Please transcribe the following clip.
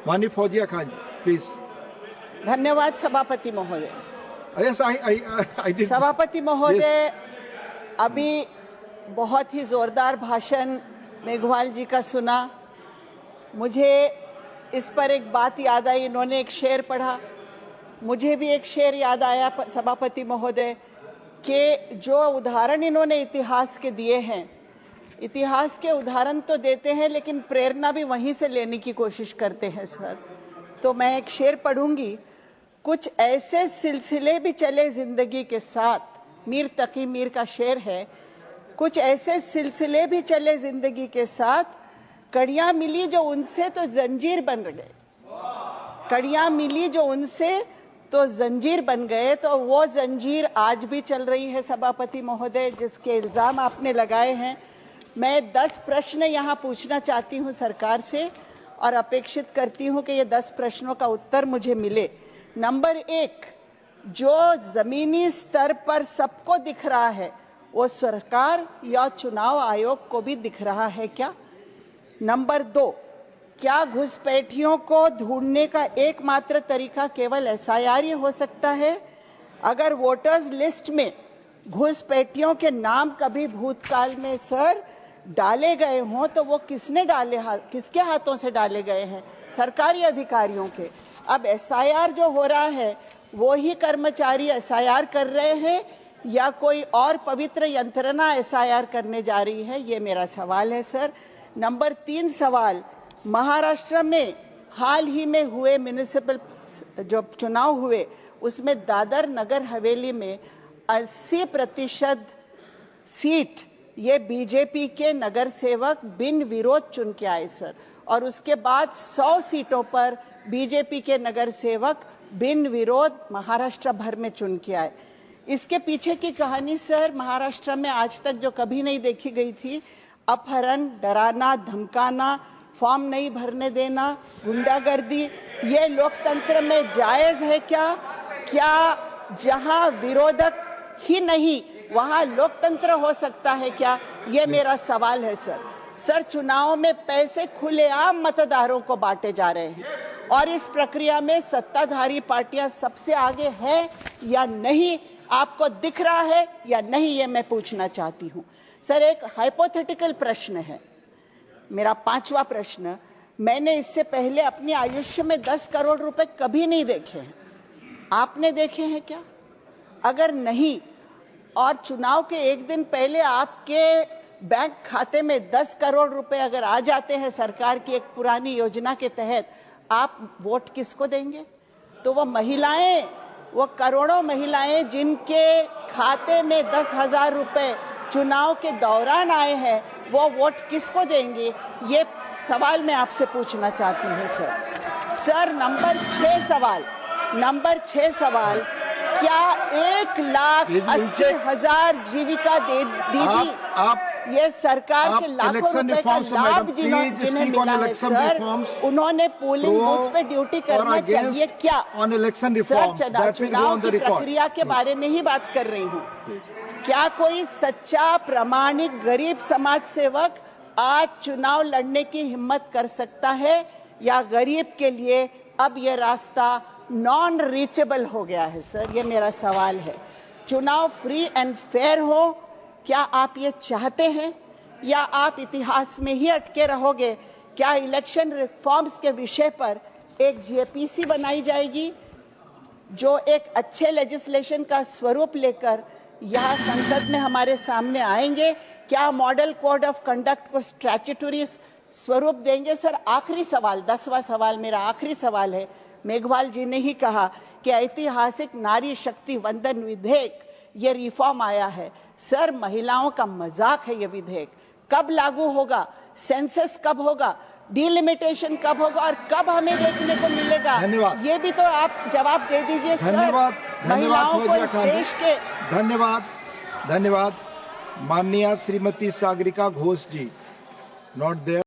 माननीय फौजिया खान जी, प्लीज। धन्यवाद सभापति महोदय। Yes, I did. सभापति महोदय, अभी बहुत ही जोरदार भाषण मेघवाल जी का सुना। मुझे इस पर एक बात याद आई, इन्होंने एक शेर पढ़ा, मुझे भी एक शेर याद आया सभापति महोदय कि जो उदाहरण इन्होंने इतिहास के दिए हैं, इतिहास के उदाहरण तो देते हैं लेकिन प्रेरणा भी वहीं से लेने की कोशिश करते हैं सर। तो मैं एक शेर पढ़ूंगी। कुछ ऐसे सिलसिले भी चले जिंदगी के साथ, मीर तकी मीर का शेर है। कुछ ऐसे सिलसिले भी चले जिंदगी के साथ, कड़ियां मिली जो उनसे तो जंजीर बन गए। कड़ियां मिली जो उनसे तो जंजीर बन गए। तो वो जंजीर आज भी चल रही है सभापति महोदय, जिसके इल्जाम आपने लगाए हैं। मैं 10 प्रश्न यहाँ पूछना चाहती हूँ सरकार से और अपेक्षित करती हूँ कि ये 10 प्रश्नों का उत्तर मुझे मिले। नंबर 1, जो जमीनी स्तर पर सबको दिख रहा है वो सरकार या चुनाव आयोग को भी दिख रहा है क्या? नंबर 2, क्या घुसपैठियों को ढूंढने का एकमात्र तरीका केवल एसआईआर ही हो सकता है? अगर वोटर्स लिस्ट में घुसपैठियों के नाम कभी भूतकाल में सर डाले गए हों तो वो किसने डाले, किसके हाथों से डाले गए हैं? सरकारी अधिकारियों के। अब एसआईआर जो हो रहा है वो ही कर्मचारी एसआईआर कर रहे हैं या कोई और पवित्र यंत्रणा एसआईआर करने जा रही है? ये मेरा सवाल है सर। नंबर 3 सवाल, महाराष्ट्र में हाल ही में हुए म्युनिसिपल जो चुनाव हुए उसमें दादर नगर हवेली में 80% सीट ये बीजेपी के नगर सेवक बिन विरोध चुन के आए सर, और उसके बाद 100 सीटों पर बीजेपी के नगर सेवक बिन विरोध महाराष्ट्र भर में चुन के आए। इसके पीछे की कहानी सर महाराष्ट्र में आज तक जो कभी नहीं देखी गई थी, अपहरण, डराना, धमकाना, फॉर्म नहीं भरने देना, गुंडागर्दी, ये लोकतंत्र में जायज है क्या? क्या जहां विरोधक ही नहीं वहां लोकतंत्र हो सकता है क्या? ये मेरा सवाल है सर। सर, चुनाव में पैसे खुलेआम मतदारों को बांटे जा रहे हैं और इस प्रक्रिया में सत्ताधारी पार्टियां सबसे आगे है या नहीं, आपको दिख रहा है या नहीं, ये मैं पूछना चाहती हूँ सर। एक हाइपोथेटिकल प्रश्न है मेरा, 5वां प्रश्न। मैंने इससे पहले अपने आयुष्य में 10 करोड़ रुपए कभी नहीं देखे हैं, आपने देखे हैं क्या? अगर नहीं, और चुनाव के एक दिन पहले आपके बैंक खाते में 10 करोड़ रुपए अगर आ जाते हैं सरकार की एक पुरानी योजना के तहत, आप वोट किसको देंगे? तो वो महिलाएं, वो करोड़ों महिलाएं जिनके खाते में 10,000 रुपए चुनाव के दौरान आए हैं, वो वोट किसको देंगे? ये सवाल मैं आपसे पूछना चाहती हूँ सर। सर, नंबर 6 सवाल, क्या 1,80,000 जीविका दीदी ये सरकार के लाखों रुपए का लाभ जिन्हें मिला है सर, उन्होंने पोलिंग बूथ पे ड्यूटी करना चाहिए क्या? सर, चुनाव की प्रक्रिया के बारे में ही बात कर रही हूँ। क्या कोई सच्चा प्रामाणिक गरीब समाज सेवक आज चुनाव लड़ने की हिम्मत कर सकता है या गरीब के लिए अब ये रास्ता नॉन रीचेबल हो गया है सर? ये मेरा सवाल है। चुनाव फ्री एंड फेयर हो, क्या आप ये चाहते हैं या आप इतिहास में ही अटके रहोगे? क्या इलेक्शन रिफॉर्म्स के विषय पर एक जेपीसी बनाई जाएगी जो एक अच्छे लेजिस्लेशन का स्वरूप लेकर यहाँ संसद में हमारे सामने आएंगे? क्या मॉडल कोड ऑफ कंडक्ट को स्टैट्यूटरी स्वरूप देंगे? सर, आखिरी सवाल, 10वां सवाल, मेरा आखिरी सवाल है। मेघवाल जी ने ही कहा कि ऐतिहासिक नारी शक्ति वंदन विधेयक ये रिफॉर्म आया है। सर, महिलाओं का मजाक है ये विधेयक। कब लागू होगा? सेंसस कब होगा? डिलिमिटेशन कब होगा और कब हमें देखने को मिलेगा? ये भी तो आप जवाब दे दीजिए सर। महिलाओं को इस देश के धन्यवाद। माननीय श्रीमती सागरिका घोष जी, नॉट देयर।